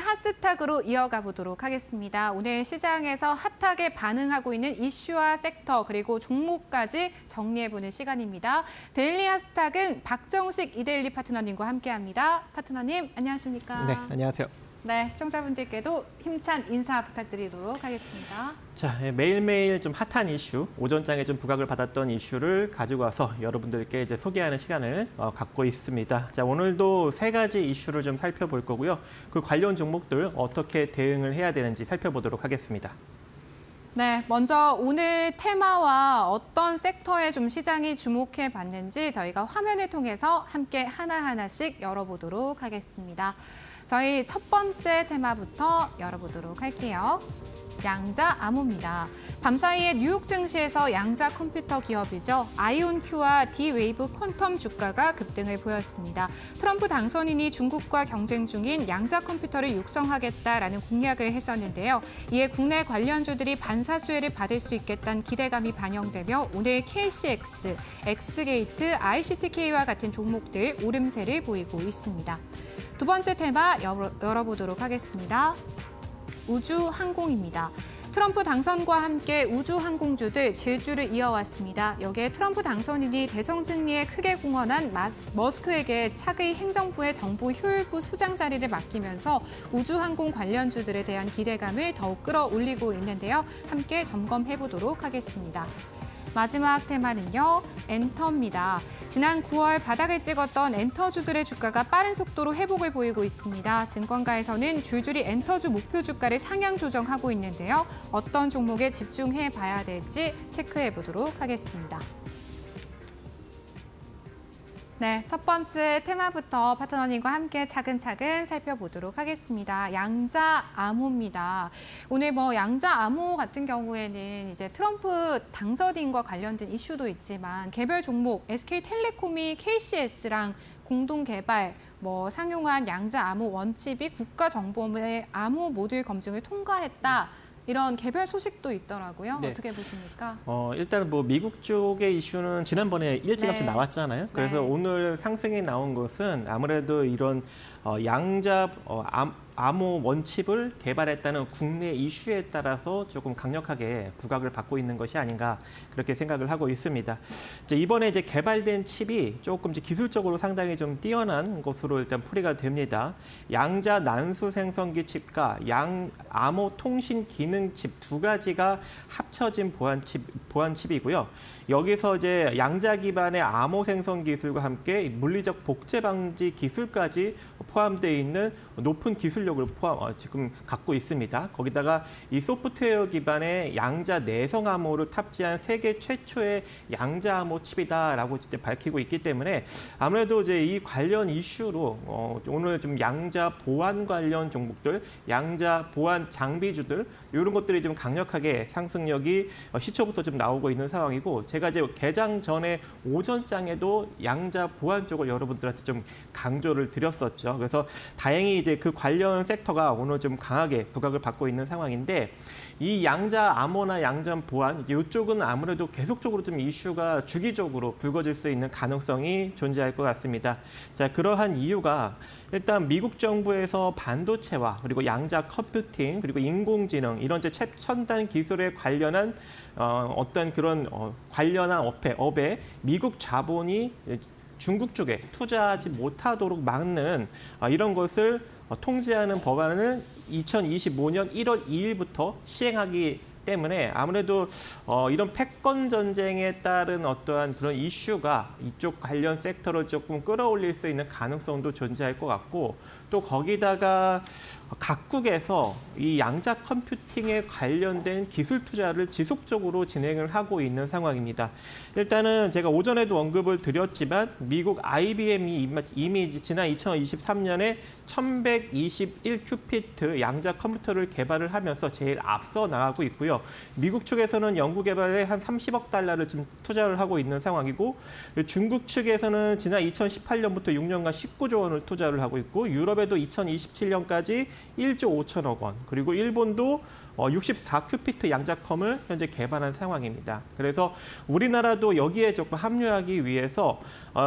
핫스탁으로 이어가 보도록 하겠습니다. 오늘 시장에서 핫하게 반응하고 있는 이슈와 섹터 그리고 종목까지 정리해보는 시간입니다. 데일리 핫스탁은 박정식 이데일리 파트너님과 함께합니다. 파트너님 안녕하십니까? 네, 안녕하세요. 네, 시청자분들께도 힘찬 인사 부탁드리도록 하겠습니다. 자, 매일매일 좀 핫한 이슈, 오전장에 좀 부각을 받았던 이슈를 가지고 와서 여러분들께 이제 소개하는 시간을 갖고 있습니다. 자, 오늘도 세 가지 이슈를 좀 살펴볼 거고요. 그 관련 종목들 어떻게 대응을 해야 되는지 살펴보도록 하겠습니다. 네, 먼저 오늘 테마와 어떤 섹터에 좀 시장이 주목해 봤는지 저희가 화면을 통해서 함께 하나하나씩 열어보도록 하겠습니다. 저희 첫 번째 테마부터 열어보도록 할게요. 양자 암호입니다. 밤사이에 뉴욕 증시에서 양자 컴퓨터 기업이죠. 아이온큐와 D-웨이브 퀀텀 주가가 급등을 보였습니다. 트럼프 당선인이 중국과 경쟁 중인 양자 컴퓨터를 육성하겠다라는 공약을 했었는데요. 이에 국내 관련주들이 반사수혜를 받을 수 있겠다는 기대감이 반영되며 오늘 KCX, 엑스게이트, ICTK와 같은 종목들 오름세를 보이고 있습니다. 두 번째 테마 열어보도록 하겠습니다. 우주항공입니다. 트럼프 당선과 함께 우주항공주들 질주를 이어왔습니다. 여기에 트럼프 당선인이 대선 승리에 크게 공헌한 머스크에게 차기 행정부의 정부 효율부 수장 자리를 맡기면서 우주항공 관련주들에 대한 기대감을 더욱 끌어올리고 있는데요. 함께 점검해보도록 하겠습니다. 마지막 테마는요, 엔터입니다. 지난 9월 바닥을 찍었던 엔터주들의 주가가 빠른 속도로 회복을 보이고 있습니다. 증권가에서는 줄줄이 엔터주 목표 주가를 상향 조정하고 있는데요. 어떤 종목에 집중해 봐야 될지 체크해 보도록 하겠습니다. 네, 첫 번째 테마부터 파트너님과 함께 차근차근 살펴보도록 하겠습니다. 양자 암호입니다. 오늘 양자 암호 같은 경우에는 이제 트럼프 당선인과 관련된 이슈도 있지만 개별 종목 SK텔레콤이 KCS랑 공동 개발 상용한 양자 암호 원칩이 국가정보원의 암호 모듈 검증을 통과했다. 이런 개별 소식도 있더라고요. 네. 어떻게 보십니까? 일단 미국 쪽의 이슈는 지난번에 일찌감치 나왔잖아요. 그래서 오늘 상승이 나온 것은 아무래도 이런 양자 암호 원칩을 개발했다는 국내 이슈에 따라서 조금 강력하게 부각을 받고 있는 것이 아닌가 그렇게 생각을 하고 있습니다. 이번에 개발된 칩이 조금 기술적으로 상당히 좀 뛰어난 것으로 일단 풀이가 됩니다. 양자 난수 생성기 칩과 암호 통신 기능 칩 두 가지가 합쳐진 보안 칩이고요. 여기서 양자 기반의 암호 생성 기술과 함께 물리적 복제 방지 기술까지 포함되어 있는 높은 기술력을 지금 갖고 있습니다. 거기다가 이 소프트웨어 기반의 양자 내성 암호를 탑재한 세계 최초의 양자 암호 칩이다라고 밝히고 있기 때문에 아무래도 이 관련 이슈로 오늘 좀 양자 보안 관련 종목들, 양자 보안 장비주들 이런 것들이 좀 강력하게 상승력이 시초부터 좀 나오고 있는 상황이고 제가 개장 전에 오전장에도 양자 보안 쪽을 여러분들한테 좀 강조를 드렸었죠. 그래서 다행히 그 관련 섹터가 오늘 좀 강하게 부각을 받고 있는 상황인데 이 양자 암호나 양자 보안 이쪽은 아무래도 계속적으로 좀 이슈가 주기적으로 불거질 수 있는 가능성이 존재할 것 같습니다. 자, 그러한 이유가 일단 미국 정부에서 반도체와 그리고 양자 컴퓨팅 그리고 인공지능 이런 최첨단 기술에 관련한 어떤 그런 관련한 업에 미국 자본이 중국 쪽에 투자하지 못하도록 막는 이런 것을 통제하는 법안을 2025년 1월 2일부터 시행하기 때문에 아무래도 이런 패권 전쟁에 따른 어떠한 그런 이슈가 이쪽 관련 섹터를 조금 끌어올릴 수 있는 가능성도 존재할 것 같고 또 거기다가 각국에서 이 양자 컴퓨팅에 관련된 기술 투자를 지속적으로 진행을 하고 있는 상황입니다. 일단은 제가 오전에도 언급을 드렸지만 미국 IBM이 이미 지난 2023년에 1121 큐피트 양자 컴퓨터를 개발을 하면서 제일 앞서 나가고 있고요. 미국 측에서는 연구 개발에 한 30억 달러를 지금 투자를 하고 있는 상황이고 중국 측에서는 지난 2018년부터 6년간 19조 원을 투자를 하고 있고 유럽에도 2027년까지 1조 5천억 원 그리고 일본도 64큐피트 양자컴을 현재 개발한 상황입니다. 그래서 우리나라도 여기에 조금 합류하기 위해서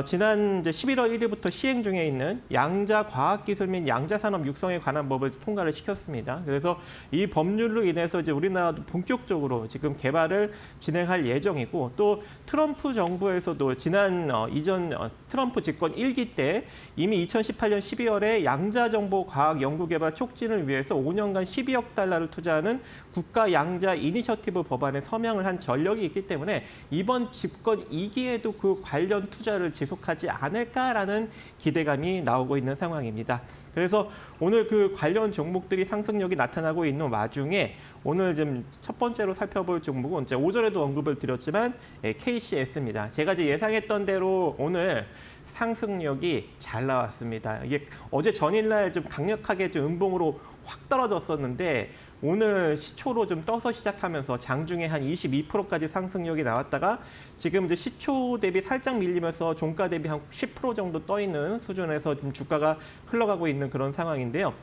지난 이제 11월 1일부터 시행 중에 있는 양자과학기술 및 양자산업 육성에 관한 법을 통과를 시켰습니다. 그래서 이 법률로 인해서 이제 우리나라도 본격적으로 지금 개발을 진행할 예정이고, 또 트럼프 정부에서도 지난 이전 트럼프 집권 1기 때 이미 2018년 12월에 양자정보과학연구개발 촉진을 위해서 5년간 12억 달러를 투자하는 국가 양자 이니셔티브 법안에 서명을 한 전력이 있기 때문에 이번 집권 2기에도 그 관련 투자를 지속하지 않을까라는 기대감이 나오고 있는 상황입니다. 그래서 오늘 그 관련 종목들이 상승력이 나타나고 있는 와중에 오늘 좀 첫 번째로 살펴볼 종목은 이제 오전에도 언급을 드렸지만 KCS입니다. 제가 이제 예상했던 대로 오늘 상승력이 잘 나왔습니다. 이게 어제 전일날 좀 강력하게 좀 음봉으로 확 떨어졌었는데 오늘 시초로 좀 떠서 시작하면서 장중에 한 22%까지 상승력이 나왔다가 지금 이제 시초 대비 살짝 밀리면서 종가 대비 한 10% 정도 떠 있는 수준에서 좀 주가가 흘러가고 있는 그런 상황인데요.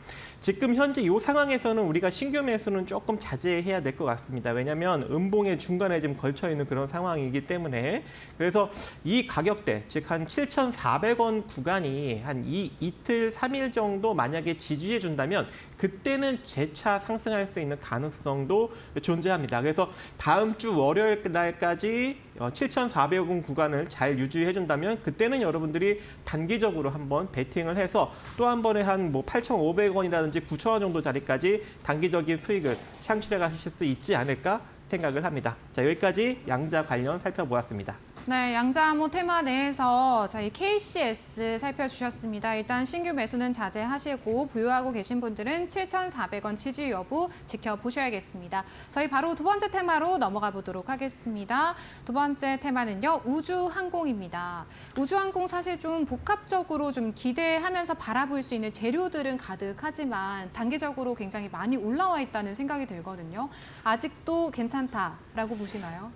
지금 현재 이 상황에서는 우리가 신규 매수는 조금 자제해야 될 것 같습니다. 왜냐하면 음봉의 중간에 지금 걸쳐 있는 그런 상황이기 때문에. 그래서 이 가격대, 즉 한 7,400원 구간이 한 이틀, 3일 정도 만약에 지지해 준다면 그때는 재차 상승할 수 있는 가능성도 존재합니다. 그래서 다음 주 월요일 날까지 7,400원 구간을 잘 유지해 준다면 그때는 여러분들이 단기적으로 한번 베팅을 해서 또 한 번에 한 뭐 8,500원이라든지 9,000원 정도 자리까지 단기적인 수익을 창출해 가실 수 있지 않을까 생각을 합니다. 자, 여기까지 양자 관련 살펴보았습니다. 네, 양자암호 테마 내에서 저희 KCS 살펴주셨습니다. 일단 신규 매수는 자제하시고 보유하고 계신 분들은 7,400원 지지 여부 지켜보셔야겠습니다. 저희 바로 두 번째 테마로 넘어가 보도록 하겠습니다. 두 번째 테마는요, 우주항공입니다. 우주항공 사실 좀 복합적으로 좀 기대하면서 바라볼 수 있는 재료들은 가득하지만 단기적으로 굉장히 많이 올라와 있다는 생각이 들거든요. 아직도 괜찮다라고 보시나요?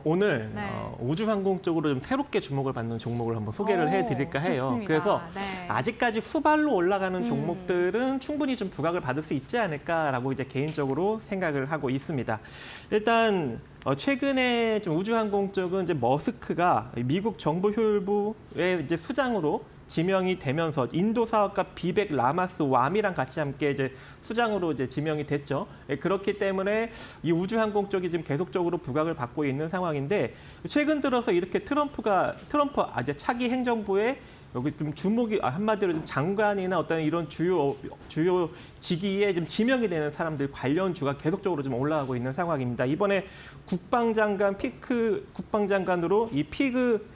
오늘 네. 우주항공 쪽으로 좀 새롭게 주목을 받는 종목을 한번 소개를 해드릴까 해요. 좋습니다. 그래서 네. 아직까지 후발로 올라가는 종목들은 충분히 좀 부각을 받을 수 있지 않을까라고 이제 개인적으로 생각을 하고 있습니다. 일단 최근에 좀 우주항공 쪽은 이제 머스크가 미국 정보효율부의 이제 수장으로 지명이 되면서 인도 사업가 비벡 라마스 와미랑 같이 함께 이제 수장으로 이제 지명이 됐죠. 그렇기 때문에 이 우주항공 쪽이 지금 계속적으로 부각을 받고 있는 상황인데 최근 들어서 이렇게 트럼프 아주 차기 행정부의 여기 좀 주목이 한마디로 좀 장관이나 어떤 이런 주요 직위에 좀 지명이 되는 사람들 관련주가 계속적으로 좀 올라가고 있는 상황입니다. 이번에 국방장관으로 이 피그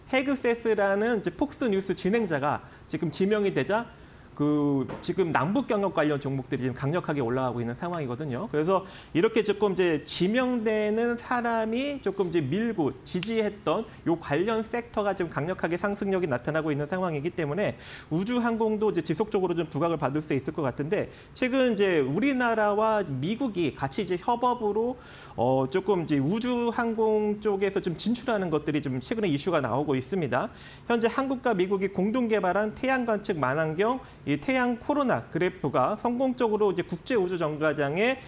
헤그세스라는 이제 폭스뉴스 진행자가 지금 지명이 되자 지금 남북 경협 관련 종목들이 지금 강력하게 올라가고 있는 상황이거든요. 그래서 이렇게 조금 이제 지명되는 사람이 조금 이제 밀고 지지했던 요 관련 섹터가 지금 강력하게 상승력이 나타나고 있는 상황이기 때문에 우주항공도 이제 지속적으로 좀 부각을 받을 수 있을 것 같은데 최근 이제 우리나라와 미국이 같이 이제 협업으로 조금 이제 우주항공 쪽에서 좀 진출하는 것들이 좀 최근에 이슈가 나오고 있습니다. 현재 한국과 미국이 공동 개발한 태양 관측 만환경 이 태양 코로나 그래프가 성공적으로 이제 국제 우주 정거장에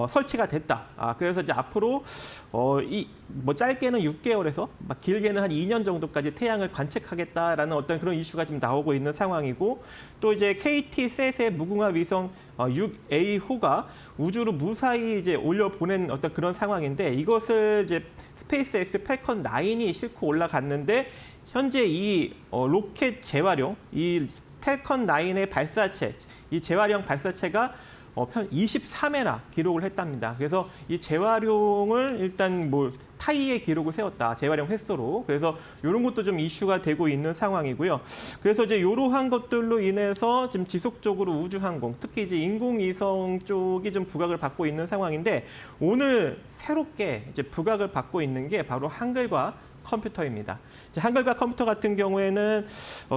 설치가 됐다. 그래서 이제 앞으로 뭐 짧게는 6개월에서 막 길게는 한 2년 정도까지 태양을 관측하겠다라는 어떤 그런 이슈가 지금 나오고 있는 상황이고 또 이제 KT셋의 무궁화 위성 6A호가 우주로 무사히 이제 올려 보낸 어떤 그런 상황인데 이것을 이제 스페이스X 팰컨 9이 싣고 올라갔는데 현재 이 로켓 재활용 이 팰컨 9의 발사체, 이 재활용 발사체가 23회나 기록을 했답니다. 그래서 이 재활용을 일단 뭐 타이의 기록을 세웠다. 재활용 횟수로. 그래서 이런 것도 좀 이슈가 되고 있는 상황이고요. 그래서 이제 이러한 것들로 인해서 지금 지속적으로 우주항공, 특히 이제 인공위성 쪽이 좀 부각을 받고 있는 상황인데 오늘 새롭게 이제 부각을 받고 있는 게 바로 한글과 컴퓨터입니다. 한글과 컴퓨터 같은 경우에는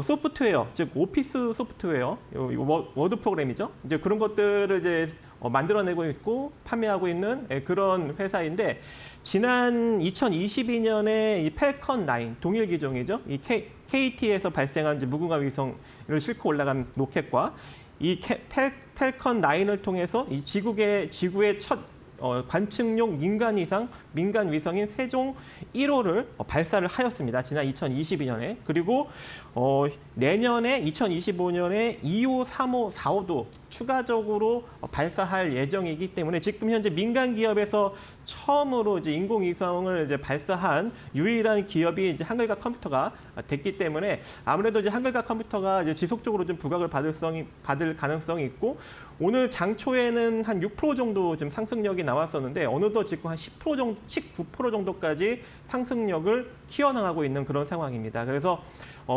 소프트웨어, 즉 오피스 소프트웨어, 워드 프로그램이죠. 이제 그런 것들을 이제 만들어내고 있고 판매하고 있는 그런 회사인데 지난 2022년에 이 팰컨 9 동일 기종이죠. 이 KT에서 발생한 이제 무궁화 위성을 싣고 올라간 로켓과 이 펠컨 9을 통해서 이 지구의 첫 관측용 민간 위성인 세종 1호를 발사를 하였습니다. 지난 2022년에. 그리고 내년에 2025년에 2호, 3호, 4호도 추가적으로 발사할 예정이기 때문에 지금 현재 민간 기업에서 처음으로 이제 인공위성을 이제 발사한 유일한 기업이 이제 한글과 컴퓨터가 됐기 때문에 아무래도 이제 한글과 컴퓨터가 이제 지속적으로 좀 부각을 받을 가능성이 있고 오늘 장초에는 한 6% 정도 좀 상승력이 나왔었는데 어느덧 지금 한 10% 정도, 19% 정도까지 상승력을 키워나가고 있는 그런 상황입니다. 그래서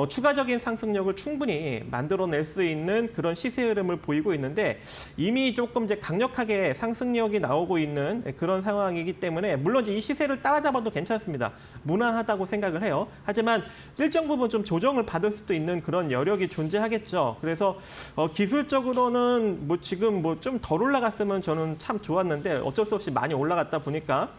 추가적인 상승력을 충분히 만들어낼 수 있는 그런 시세 흐름을 보이고 있는데 이미 조금 이제 강력하게 상승력이 나오고 있는 그런 상황이기 때문에 물론 이제 이 시세를 따라잡아도 괜찮습니다. 무난하다고 생각을 해요. 하지만 일정 부분 좀 조정을 받을 수도 있는 그런 여력이 존재하겠죠. 그래서 기술적으로는 뭐 지금 뭐 좀 덜 올라갔으면 저는 참 좋았는데 어쩔 수 없이 많이 올라갔다 보니까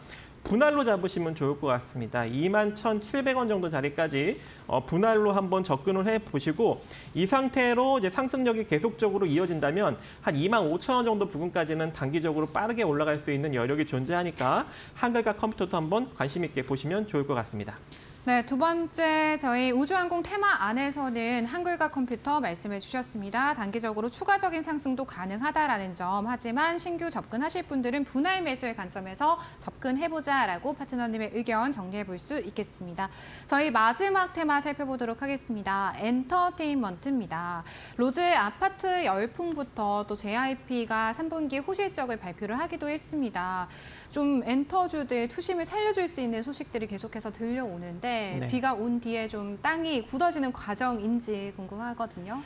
분할로 잡으시면 좋을 것 같습니다. 21,700원 정도 자리까지 분할로 한번 접근을 해보시고 이 상태로 이제 상승력이 계속적으로 이어진다면 한 25,000원 정도 부근까지는 단기적으로 빠르게 올라갈 수 있는 여력이 존재하니까 한글과 컴퓨터도 한번 관심 있게 보시면 좋을 것 같습니다. 네, 두 번째 저희 우주항공 테마 안에서는 한글과 컴퓨터 말씀해 주셨습니다. 단기적으로 추가적인 상승도 가능하다라는 점. 하지만 신규 접근하실 분들은 분할 매수의 관점에서 접근해보자라고 파트너님의 의견 정리해 볼 수 있겠습니다. 저희 마지막 테마 살펴보도록 하겠습니다. 엔터테인먼트입니다. 로즈 아파트 열풍부터 또 JYP가 3분기 호실적을 발표를 하기도 했습니다. 좀 엔터주들 투심을 살려줄 수 있는 소식들이 계속해서 들려오는데 네. 비가 온 뒤에 좀 땅이 굳어지는 과정인지 궁금하거든요.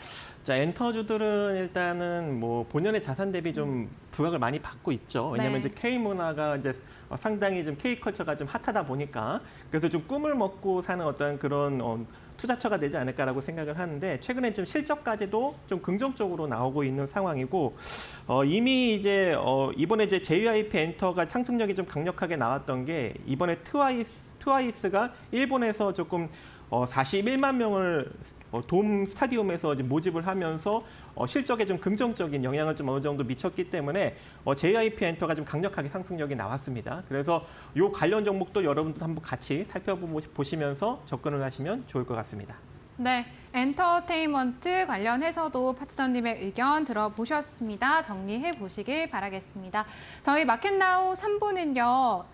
자, 엔터주들은 일단은 뭐 본연의 자산 대비 좀 부각을 많이 받고 있죠. 왜냐하면 네. 이제 K 문화가 이제 상당히 좀 K 컬처가 좀 핫하다 보니까 그래서 좀 꿈을 먹고 사는 어떤 그런 투자처가 되지 않을까라고 생각을 하는데 최근에 좀 실적까지도 좀 긍정적으로 나오고 있는 상황이고 이미 이제 이번에 이제 JYP 엔터가 상승력이 좀 강력하게 나왔던 게 이번에 트와이스가 일본에서 조금 41만 명을 돔 스타디움에서 이제 모집을 하면서 실적에 좀 긍정적인 영향을 좀 어느 정도 미쳤기 때문에 JYP 엔터가 좀 강력하게 상승력이 나왔습니다. 그래서 이 관련 종목도 여러분도 한번 같이 살펴보시면서 접근을 하시면 좋을 것 같습니다. 네, 엔터테인먼트 관련해서도 파트너님의 의견 들어보셨습니다. 정리해 보시길 바라겠습니다. 저희 마켓나우 3부는요,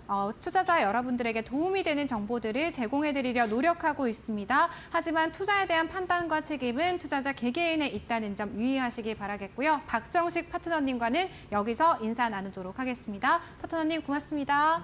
투자자 여러분들에게 도움이 되는 정보들을 제공해 드리려 노력하고 있습니다. 하지만 투자에 대한 판단과 책임은 투자자 개개인에 있다는 점 유의하시기 바라겠고요. 박정식 파트너님과는 여기서 인사 나누도록 하겠습니다. 파트너님 고맙습니다.